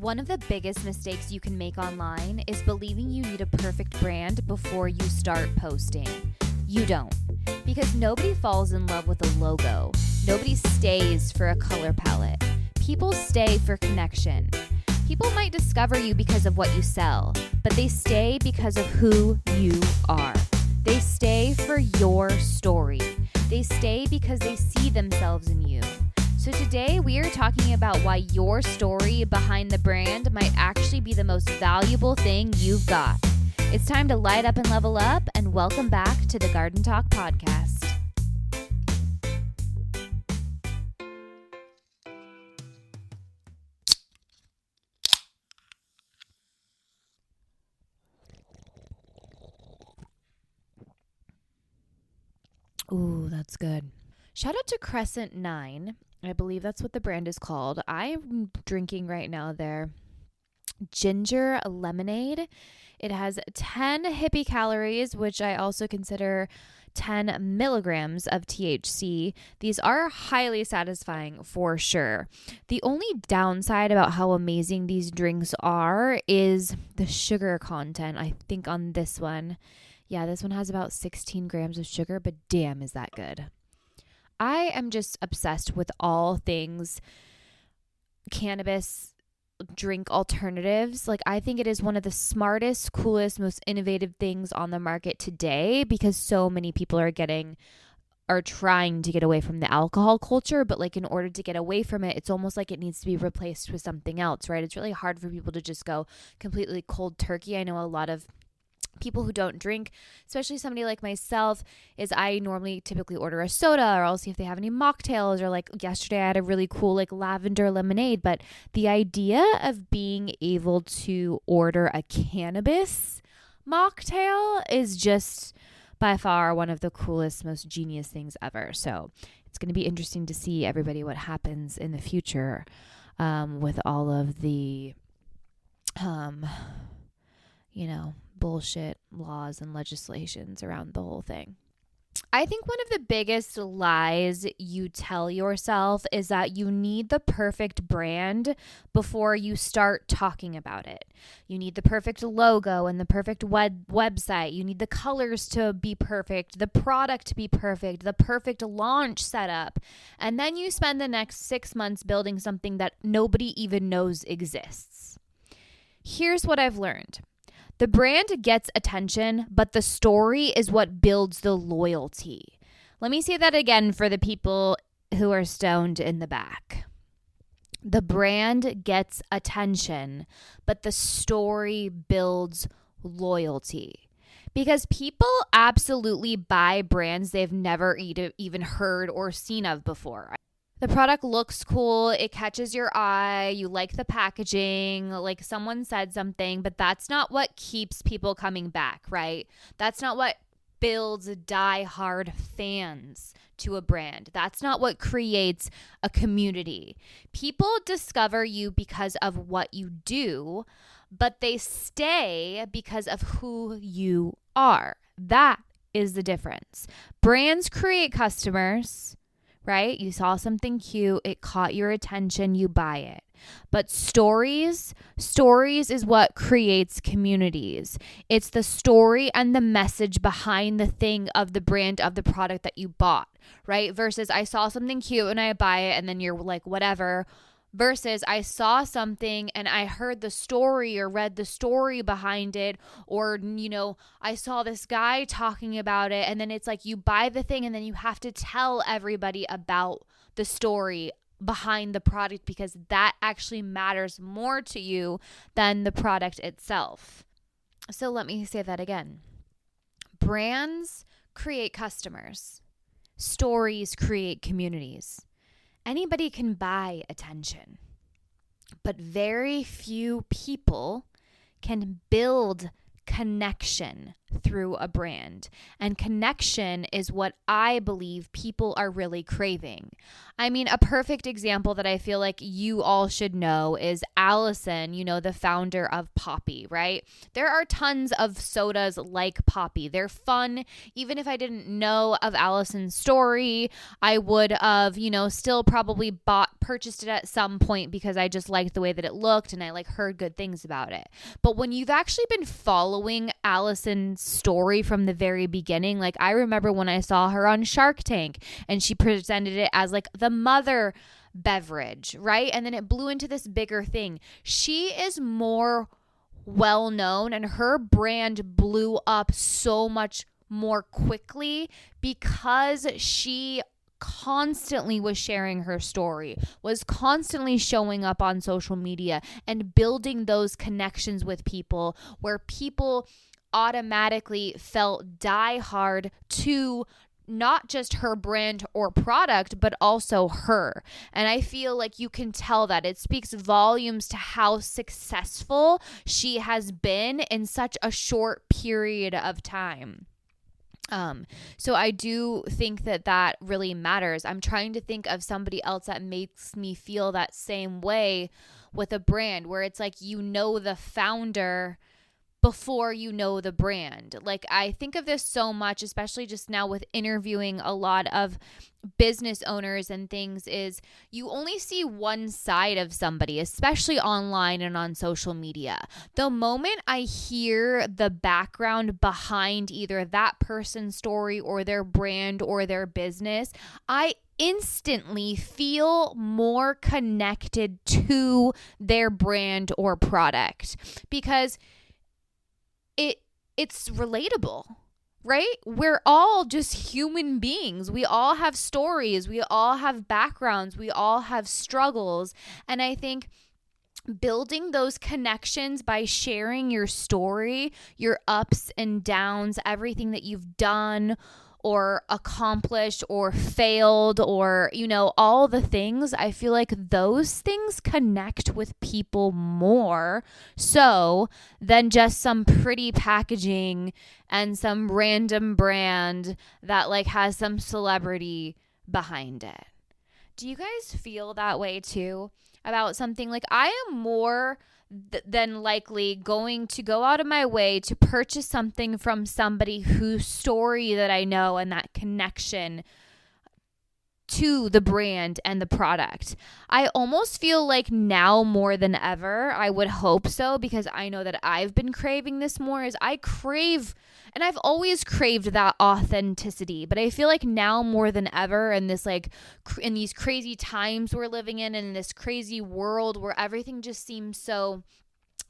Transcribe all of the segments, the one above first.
One of the biggest mistakes you can make online is believing you need a perfect brand before you start posting. You don't. Because nobody falls in love with a logo. Nobody stays for a color palette. People stay for connection. People might discover you because of what you sell, but they stay because of who you are. They stay for your story. They stay because they see themselves in you. So today we are talking about why your story behind the brand might actually be the most valuable thing you've got. It's time to light up and level up, and welcome back to the Garden Talk Podcast. Ooh, that's good. Shout out to Crescent 9. I believe that's what the brand is called. I'm drinking right now their ginger lemonade. It has 10 hippie calories, which I also consider 10 milligrams of THC. These are highly satisfying for sure. The only downside about how amazing these drinks are is the sugar content. I think on this one, this one has about 16 grams of sugar, but damn, is that good. I am just obsessed with all things cannabis drink alternatives. I think it is one of the smartest, coolest, most innovative things on the market today because so many people are trying to get away from the alcohol culture, but in order to get away from it, it's almost like it needs to be replaced with something else, right? It's really hard for people to just go completely cold turkey. I know a lot of people who don't drink, especially somebody like myself, is I normally typically order a soda, or I'll see if they have any mocktails, or yesterday I had a really cool lavender lemonade. But the idea of being able to order a cannabis mocktail is just by far one of the coolest, most genius things ever. So it's going to be interesting to see everybody what happens in the future with all of the bullshit laws and legislations around the whole thing. I think one of the biggest lies you tell yourself is that you need the perfect brand before you start talking about it. You need the perfect logo and the perfect website. You need the colors to be perfect, the product to be perfect, the perfect launch setup. And then you spend the next 6 months building something that nobody even knows exists. Here's what I've learned. The brand gets attention, but the story is what builds the loyalty. Let me say that again for the people who are stoned in the back. The brand gets attention, but the story builds loyalty. Because people absolutely buy brands they've never even heard or seen of before. The product looks cool, it catches your eye, you like the packaging, someone said something, but that's not what keeps people coming back, right? That's not what builds die-hard fans to a brand. That's not what creates a community. People discover you because of what you do, but they stay because of who you are. That is the difference. Brands create customers, right? You saw something cute, it caught your attention, you buy it. But stories is what creates communities. It's the story and the message behind the thing of the brand of the product that you bought, right? Versus I saw something cute and I buy it and then you're like, whatever. Versus I saw something and I heard the story or read the story behind it, or, I saw this guy talking about it, and then it's you buy the thing and then you have to tell everybody about the story behind the product because that actually matters more to you than the product itself. So let me say that again. Brands create customers. Stories create communities. Anybody can buy attention, but very few people can build connection through a brand. And connection is what I believe people are really craving. I mean, a perfect example that I feel like you all should know is Allison, the founder of Poppi, right? There are tons of sodas like Poppi. They're fun. Even if I didn't know of Allison's story, I would have, still probably purchased it at some point because I just liked the way that it looked and I heard good things about it. But when you've actually been following Allison's story from the very beginning, I remember when I saw her on Shark Tank and she presented it as the mother beverage, right? And then it blew into this bigger thing. She is more well known and her brand blew up so much more quickly because she constantly was sharing her story, was constantly showing up on social media and building those connections with people where people automatically felt diehard to not just her brand or product, but also her. And I feel like you can tell that it speaks volumes to how successful she has been in such a short period of time. So I do think that really matters. I'm trying to think of somebody else that makes me feel that same way with a brand where it's the founder before you know the brand. I think of this so much, especially just now with interviewing a lot of business owners and things, is you only see one side of somebody, especially online and on social media. The moment I hear the background behind either that person's story or their brand or their business, I instantly feel more connected to their brand or product because it's relatable, right? We're all just human beings. We all have stories. We all have backgrounds. We all have struggles. And I think building those connections by sharing your story, your ups and downs, everything that you've done or accomplished or failed or, all the things, I feel like those things connect with people more so than just some pretty packaging and some random brand that has some celebrity behind it. Do you guys feel that way too about something? I am more than likely going to go out of my way to purchase something from somebody whose story that I know and that connection to the brand and the product. I almost feel like now more than ever, I would hope so, because I know that I've been craving this more, is I crave, and I've always craved that authenticity, but I feel like now more than ever in this in these crazy times we're living in this crazy world where everything just seems so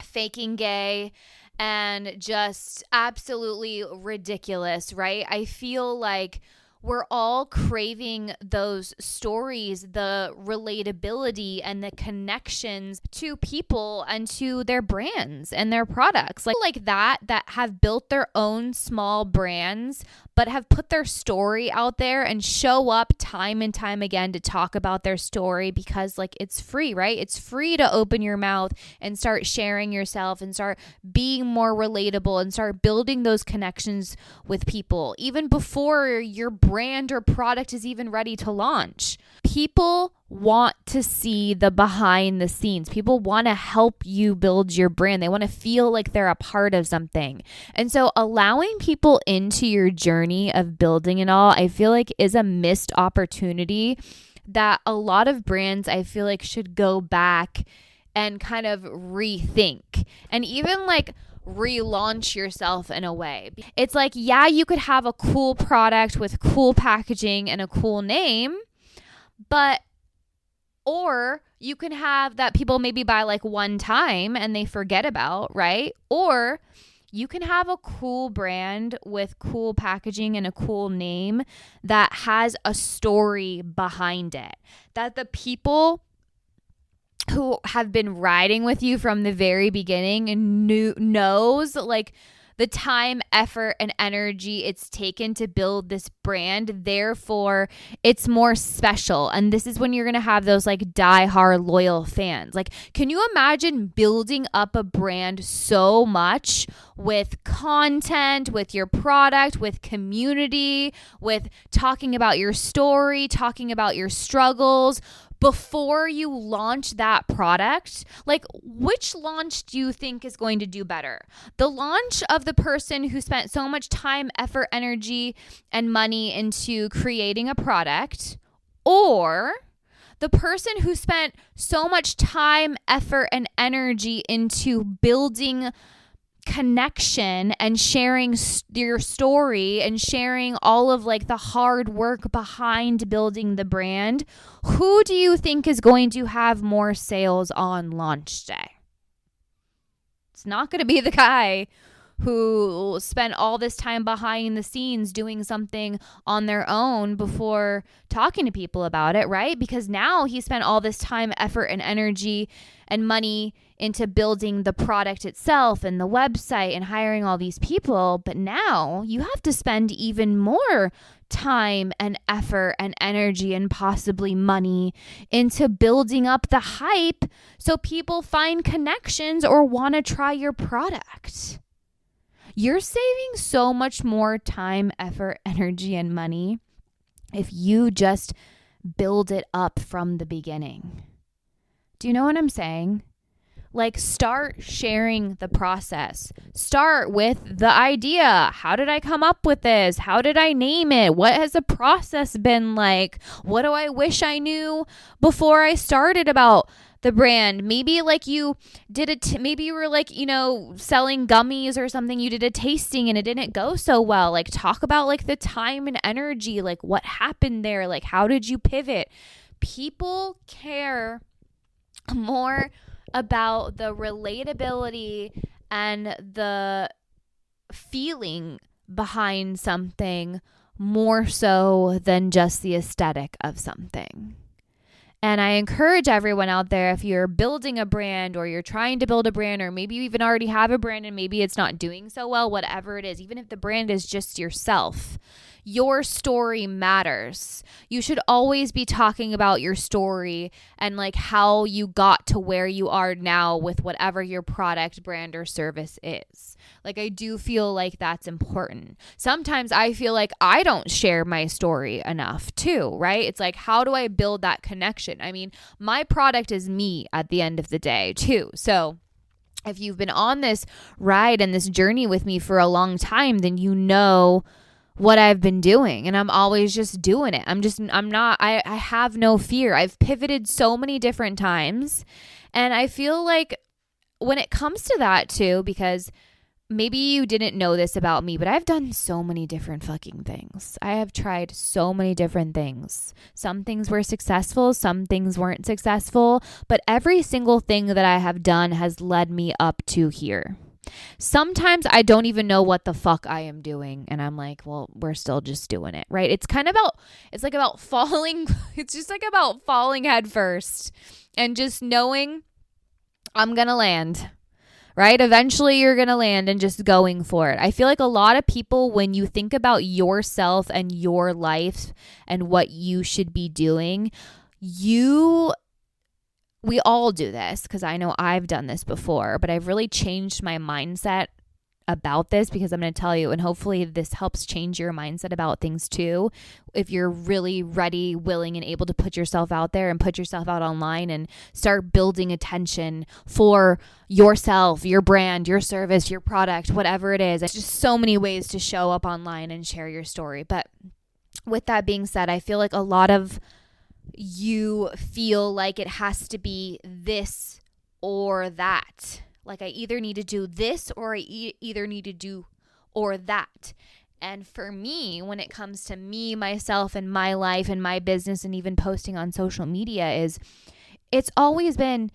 faking gay and just absolutely ridiculous, right? I feel like we're all craving those stories, the relatability and the connections to people and to their brands and their products like that have built their own small brands but have put their story out there and show up time and time again to talk about their story because it's free, right? It's free to open your mouth and start sharing yourself and start being more relatable and start building those connections with people even before your brand or product is even ready to launch. People want to see the behind the scenes. People want to help you build your brand. They want to feel like they're a part of something. And so allowing people into your journey of building it all, I feel like is a missed opportunity that a lot of brands I feel like should go back and kind of rethink and even relaunch yourself in a way. It's yeah, you could have a cool product with cool packaging and a cool name, or you can have that people maybe buy one time and they forget about, right? Or you can have a cool brand with cool packaging and a cool name that has a story behind it, that the people who have been riding with you from the very beginning and knows the time, effort, and energy it's taken to build this brand. Therefore, it's more special. And this is when you're going to have those like die-hard loyal fans. Like, can you imagine building up a brand so much with content, with your product, with community, with talking about your story, talking about your struggles, before you launch that product? Like, which launch do you think is going to do better? The launch of the person who spent so much time, effort, energy, and money into creating a product, or the person who spent so much time, effort, and energy into building connection and sharing your story and sharing all of like the hard work behind building the brand? Who do you think is going to have more sales on launch day? It's not going to be the guy who spent all this time behind the scenes doing something on their own before talking to people about it, right? Because now he spent all this time, effort, and energy and money into building the product itself and the website and hiring all these people. But now you have to spend even more time and effort and energy and possibly money into building up the hype so people find connections or want to try your product. You're saving so much more time, effort, energy, and money if you just build it up from the beginning. Do you know what I'm saying? Like, start sharing the process. Start with the idea. How did I come up with this? How did I name it? What has the process been like? What do I wish I knew before I started about the brand? Maybe like you did maybe you were like, you know, selling gummies or something. You did a tasting and it didn't go so well. Like, talk about like the time and energy, like what happened there? Like, how did you pivot? People care more about the relatability and the feeling behind something more so than just the aesthetic of something. And I encourage everyone out there, if you're building a brand or you're trying to build a brand, or maybe you even already have a brand and maybe it's not doing so well, whatever it is, even if the brand is just yourself, your story matters. You should always be talking about your story and like how you got to where you are now with whatever your product, brand, or service is. Like, I do feel like that's important. Sometimes I feel like I don't share my story enough too, right? It's like, how do I build that connection? I mean, my product is me at the end of the day too. So if you've been on this ride and this journey with me for a long time, then you know what I've been doing, and I'm always just doing it. I have no fear. I've pivoted so many different times, and I feel like when it comes to that too, because maybe you didn't know this about me, but I've done so many different fucking things. I have tried so many different things. Some things were successful, some things weren't successful, but every single thing that I have done has led me up to here. Sometimes I don't even know what the fuck I am doing, and I'm like, well, we're still just doing it, right? It's like about falling. It's just like about falling head first and just knowing I'm gonna land, right? Eventually you're gonna land, and just going for it. I feel like a lot of people, when you think about yourself and your life and what you should be doing, we all do this, because I know I've done this before, but I've really changed my mindset about this, because I'm going to tell you, and hopefully this helps change your mindset about things too. If you're really ready, willing, and able to put yourself out there and put yourself out online and start building attention for yourself, your brand, your service, your product, whatever it is. There's just so many ways to show up online and share your story. But with that being said, I feel like a lot of you feel like it has to be this or that. Like, I either need to do this or I either need to do or that. And for me, when it comes to me, myself, and my life and my business, and even posting on social media, it's always been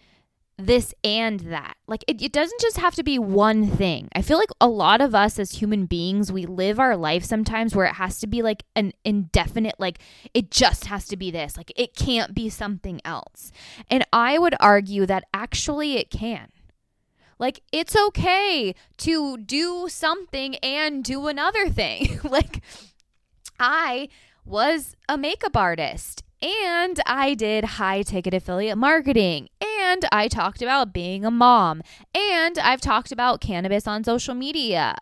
this and that. Like, it doesn't just have to be one thing. I feel like a lot of us as human beings, we live our life sometimes where it has to be like an indefinite, like it just has to be this, like it can't be something else. And I would argue that actually it can. Like, it's okay to do something and do another thing. Like, I was a makeup artist and I did high ticket affiliate marketing and I talked about being a mom and I've talked about cannabis on social media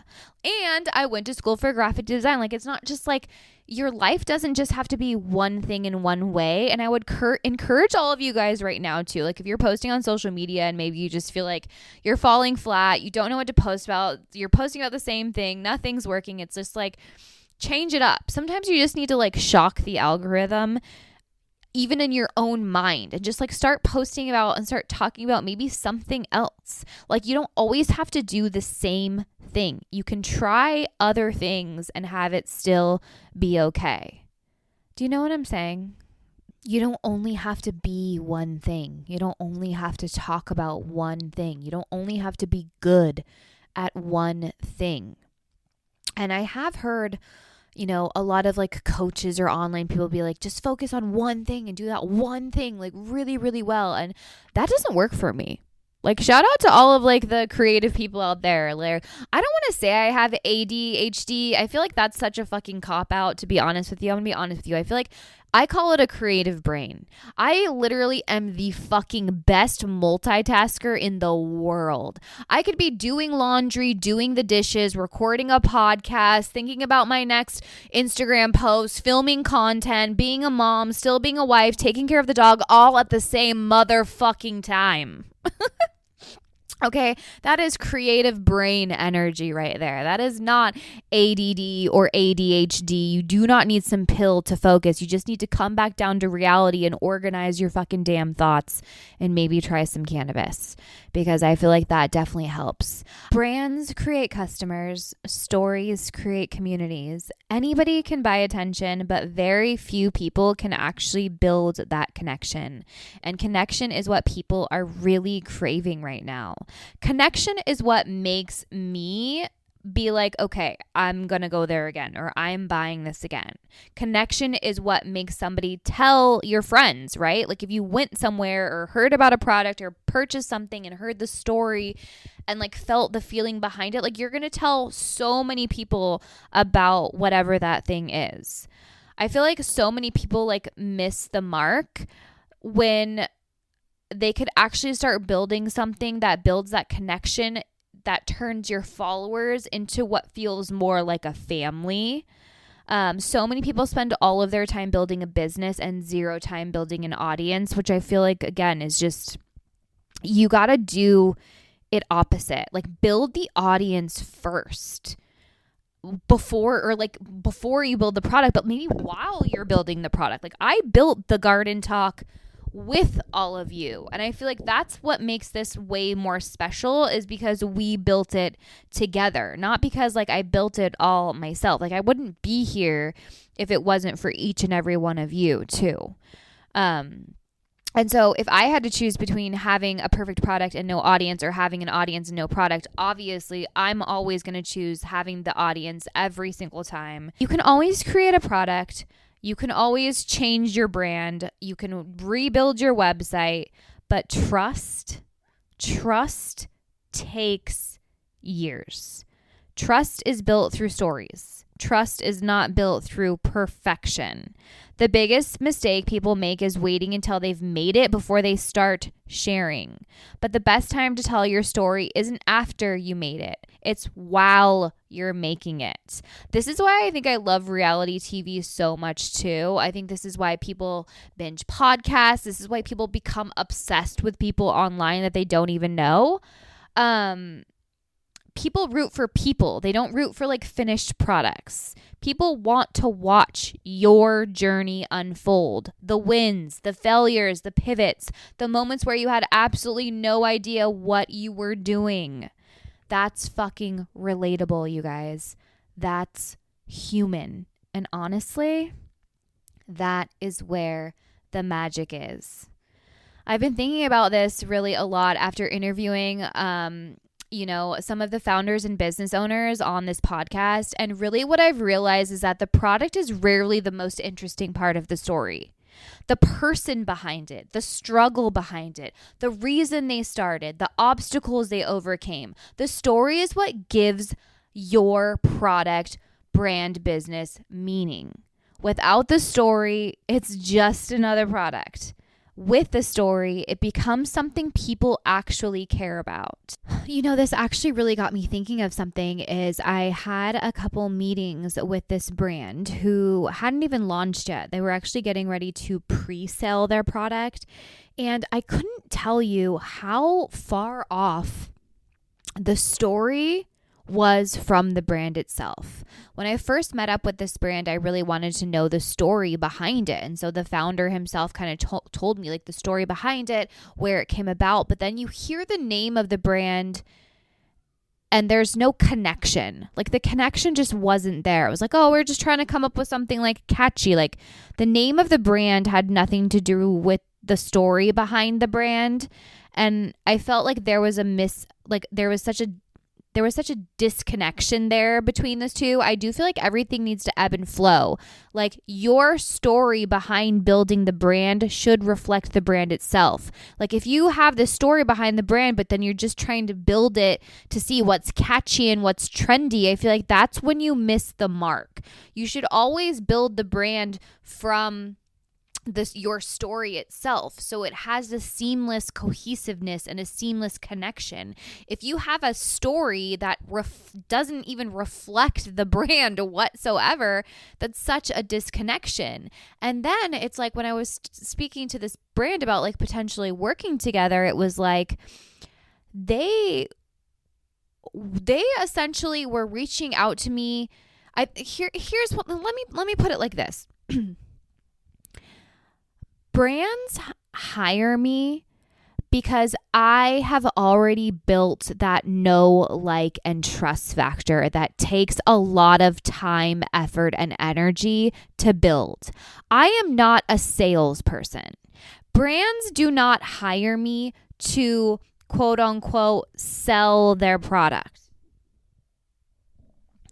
and I went to school for graphic design. Like, it's not just like your life doesn't just have to be one thing in one way. And I would encourage all of you guys right now too. Like, if you're posting on social media and maybe you just feel like you're falling flat, you don't know what to post about, you're posting about the same thing, nothing's working. It's just like, change it up. Sometimes you just need to like shock the algorithm, even in your own mind, and just like start posting about and start talking about maybe something else. Like, you don't always have to do the same thing. You can try other things and have it still be okay. Do you know what I'm saying? You don't only have to be one thing. You don't only have to talk about one thing. You don't only have to be good at one thing. And I have heard, you know, a lot of like coaches or online people be like, just focus on one thing and do that one thing like really, really well. And that doesn't work for me. Like, shout out to all of like the creative people out there. Like, I don't want to say I have ADHD. I feel like that's such a fucking cop out, to be honest with you. I'm going to be honest with you. I feel like I call it a creative brain. I literally am the fucking best multitasker in the world. I could be doing laundry, doing the dishes, recording a podcast, thinking about my next Instagram post, filming content, being a mom, still being a wife, taking care of the dog, all at the same motherfucking time. Okay, that is creative brain energy right there. That is not ADD or ADHD. You do not need some pill to focus. You just need to come back down to reality and organize your fucking damn thoughts and maybe try some cannabis, because I feel like that definitely helps. Brands create customers. Stories create communities. Anybody can buy attention, but very few people can actually build that connection. And connection is what people are really craving right now. Connection is what makes me be like, okay, I'm going to go there again, or I'm buying this again. Connection is what makes somebody tell your friends, right? Like, if you went somewhere or heard about a product or purchased something and heard the story and like felt the feeling behind it, like, you're going to tell so many people about whatever that thing is. I feel like so many people like miss the mark when they could actually start building something that builds that connection, that turns your followers into what feels more like a family. So many people spend all of their time building a business and zero time building an audience, which I feel like, again, is just, you got to do it opposite. Like, build the audience first before you build the product, but maybe while you're building the product. Like, I built the Garden Talk with all of you. And I feel like that's what makes this way more special, is because we built it together, not because like I built it all myself. Like, I wouldn't be here if it wasn't for each and every one of you too. And so if I had to choose between having a perfect product and no audience, or having an audience and no product, obviously I'm always going to choose having the audience every single time. You can always create a product. You can always change your brand. You can rebuild your website, but trust takes years. Trust is built through stories. Trust is not built through perfection. The biggest mistake people make is waiting until they've made it before they start sharing. But the best time to tell your story isn't after you made it. It's while you're making it. This is why I think I love reality TV so much too. I think this is why people binge podcasts. This is why people become obsessed with people online that they don't even know. People root for people. They don't root for like finished products. People want to watch your journey unfold. The wins, the failures, the pivots, the moments where you had absolutely no idea what you were doing. That's fucking relatable, you guys. That's human. And honestly, that is where the magic is. I've been thinking about this really a lot after interviewing some of the founders and business owners on this podcast. And really what I've realized is that the product is rarely the most interesting part of the story. The person behind it, the struggle behind it, the reason they started, the obstacles they overcame. The story is what gives your product, brand, business meaning. Without the story, it's just another product. With the story, it becomes something people actually care about. You know, this actually really got me thinking of something is I had a couple meetings with this brand who hadn't even launched yet. They were actually getting ready to pre-sell their product. And I couldn't tell you how far off the story was from the brand itself. When I first met up with this brand, I really wanted to know the story behind it. And so the founder himself kind of told me like the story behind it, where it came about. But then you hear the name of the brand and there's no connection. Like the connection just wasn't there. It was like, oh, we're just trying to come up with something like catchy. Like the name of the brand had nothing to do with the story behind the brand. And I felt like there was such a disconnection there between those two. I do feel like everything needs to ebb and flow. Like your story behind building the brand should reflect the brand itself. Like if you have the story behind the brand, but then you're just trying to build it to see what's catchy and what's trendy, I feel like that's when you miss the mark. You should always build the brand from your story itself, so it has a seamless cohesiveness and a seamless connection. If you have a story that doesn't even reflect the brand whatsoever, that's such a disconnection. And then it's like when I was speaking to this brand about like potentially working together, it was like they essentially were reaching out to me. Here's what, let me put it like this. Brands hire me because I have already built that know, like, and trust factor that takes a lot of time, effort, and energy to build. I am not a salesperson. Brands do not hire me to, quote unquote, sell their product.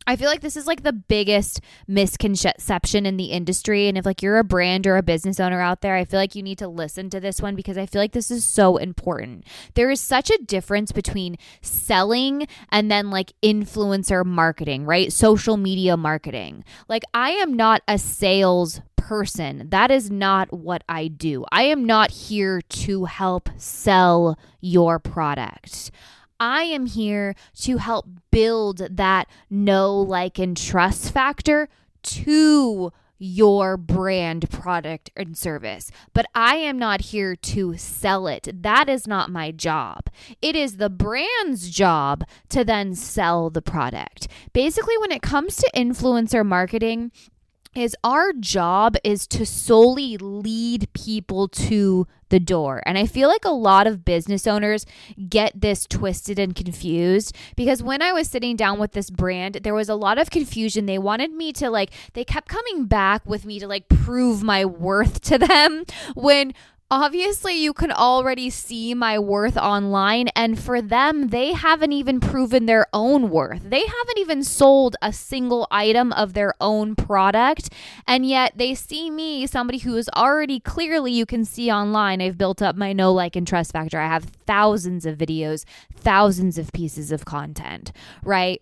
I feel like this is like the biggest misconception in the industry. And if like you're a brand or a business owner out there, I feel like you need to listen to this one because I feel like this is so important. There is such a difference between selling and then like influencer marketing, right? Social media marketing. Like I am not a sales person. That is not what I do. I am not here to help sell your product. I am here to help build that know, like, and trust factor to your brand, product, and service. But I am not here to sell it. That is not my job. It is the brand's job to then sell the product. Basically, when it comes to influencer marketing, our job is to solely lead people to the door. And I feel like a lot of business owners get this twisted and confused because when I was sitting down with this brand, there was a lot of confusion. They wanted me to they kept coming back with me to prove my worth to them when obviously you can already see my worth online, and for them, they haven't even proven their own worth. They haven't even sold a single item of their own product, and yet they see me, somebody who is already clearly, you can see online, I've built up my know, like, and trust factor. I have thousands of videos, thousands of pieces of content, right?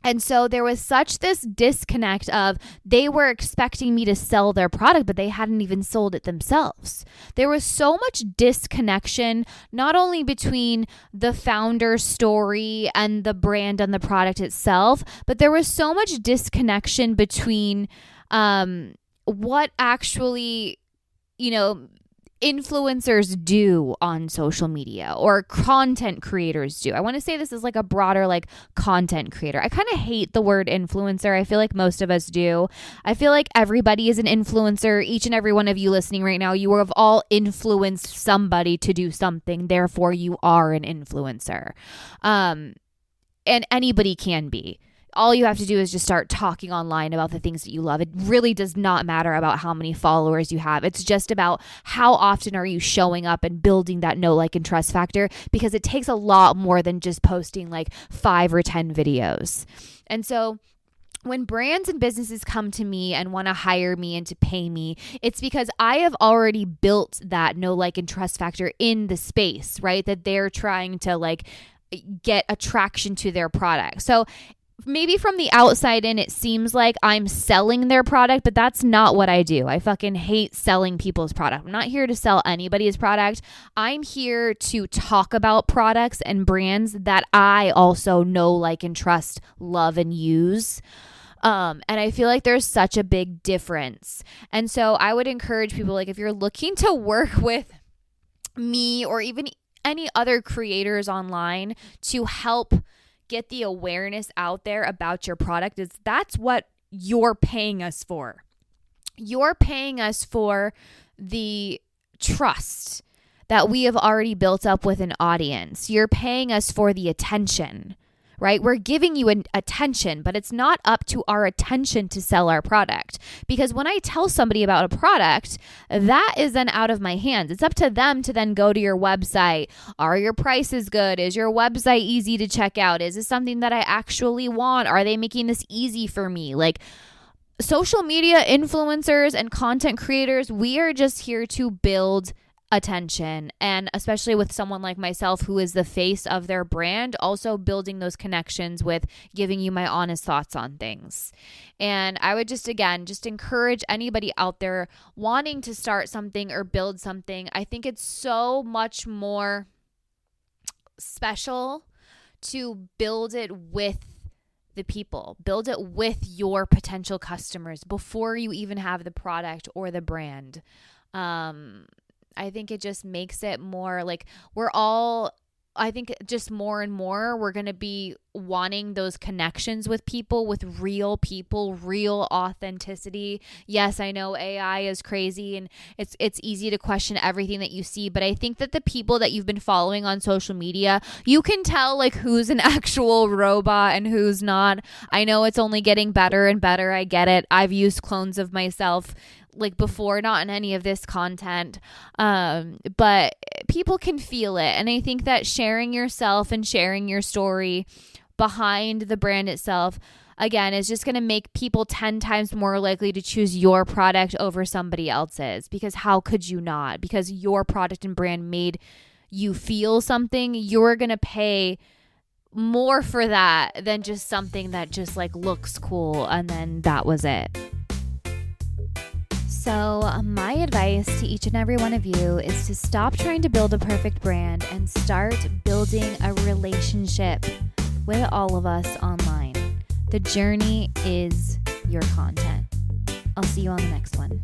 And so there was such this disconnect of they were expecting me to sell their product, but they hadn't even sold it themselves. There was so much disconnection, not only between the founder's story and the brand and the product itself, but there was so much disconnection between what actually, influencers do on social media or content creators do. I want to say this is a broader content creator. I kind of hate the word influencer. I feel like most of us do. I feel like everybody is an influencer. Each and every one of you listening right now, you have all influenced somebody to do something. Therefore, you are an influencer. And anybody can be. All you have to do is just start talking online about the things that you love. It really does not matter about how many followers you have. It's just about how often are you showing up and building that know, like, and trust factor, because it takes a lot more than just posting 5 or 10 videos. And so when brands and businesses come to me and want to hire me and to pay me, it's because I have already built that know, like, and trust factor in the space, right? That they're trying to like get attraction to their product. So maybe from the outside in, it seems like I'm selling their product, but that's not what I do. I fucking hate selling people's product. I'm not here to sell anybody's product. I'm here to talk about products and brands that I also know, like, and trust, love, and use. And I feel like there's such a big difference. And so I would encourage people, like, if you're looking to work with me or even any other creators online to help get the awareness out there about your product, is that's what you're paying us for. You're paying us for the trust that we have already built up with an audience. You're paying us for the attention, right? We're giving you an attention, but it's not up to our attention to sell our product. Because when I tell somebody about a product, that is then out of my hands. It's up to them to then go to your website. Are your prices good? Is your website easy to check out? Is this something that I actually want? Are they making this easy for me? Like, social media influencers and content creators, we are just here to build attention, and especially with someone like myself who is the face of their brand, also building those connections with giving you my honest thoughts on things. And I would just encourage anybody out there wanting to start something or build something. I think it's so much more special to build it with the people, build it with your potential customers before you even have the product or the brand. I think it just makes it more like I think just more and more we're going to be wanting those connections with people, real authenticity. Yes, I know AI is crazy and it's easy to question everything that you see, but I think that the people that you've been following on social media, you can tell like who's an actual robot and who's not. I know it's only getting better and better. I get it. I've used clones of myself like before, not in any of this content, but people can feel it. And I think that sharing yourself and sharing your story behind the brand itself, again, is just going to make people 10 times more likely to choose your product over somebody else's. Because how could you not? Because your product and brand made you feel something, you're going to pay more for that than just something that just like looks cool and then that was it. So my advice to each and every one of you is to stop trying to build a perfect brand and start building a relationship with all of us online. The journey is your content. I'll see you on the next one.